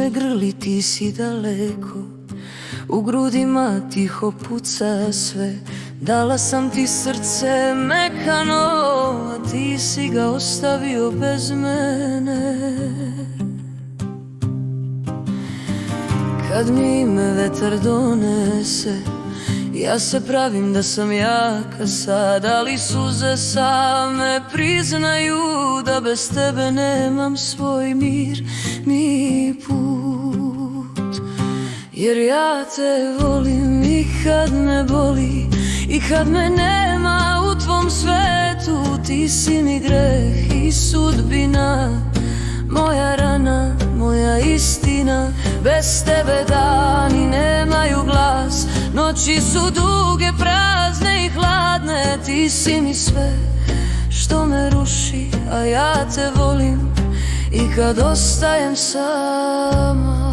me grli, ti si daleko. U grudima tiho puca sve. Dala sam ti srce mekano, a ti si ga ostavio bez mene. Kad mi me vetar donese, ja se pravim da sam jaka sad, ali suze same priznaju da bez tebe nemam svoj mir ni put. Jer ja te volim i kad me boli, i kad me nema u tvom svetu. Ti si mi greh i sudbina, moja rana, moja istina. Bez tebe dani nemaju glas, noći su duge, prazne i hladne. Ti si mi sve što me ruši, a ja te volim i kad ostajem sama.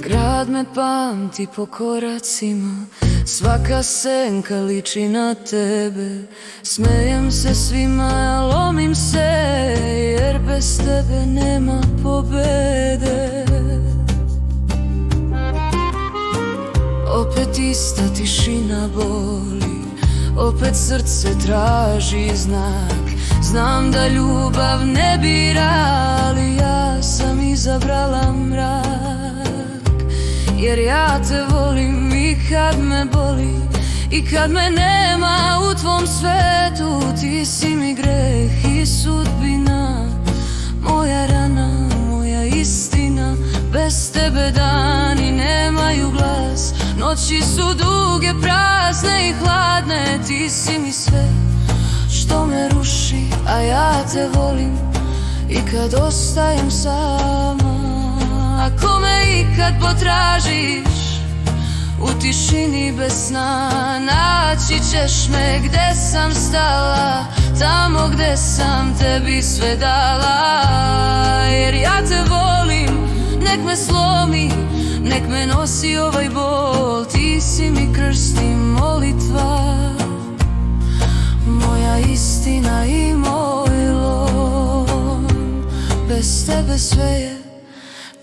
Grad me pamti po koracima, svaka senka liči na tebe. Smejem se svima, lomim se, jer bez tebe nema pobede. Opet ista tišina boli, opet srce traži znak. Znam da ljubav ne bira, ali ja sam izabrala mrak. Jer ja te volim i kad me boli, i kad me nema u tvom svetu. Ti si mi greh i sudbina, moja rana, moja istina. Bez tebe dani nemaju glas, noći su duge, prazne i hladne. Ti si mi sve što me ruši, a ja te volim i kad ostajem sama. Ako me ikad potražiš u tišini bez sna, naći ćeš me gde sam stala, tamo gde sam tebi sve dala. Jer ja te volim, nek me slomi, nek me nosi ovaj bol. Ti si mi krst i molitva, moja istina i moj lom. Bez tebe sve je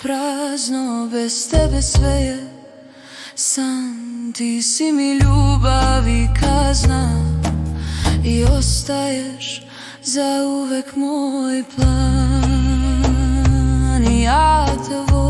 prazno, bez tebe sve je san. Ti si mi ljubav i kazna i ostaješ zauvek moj plan. I ja te volim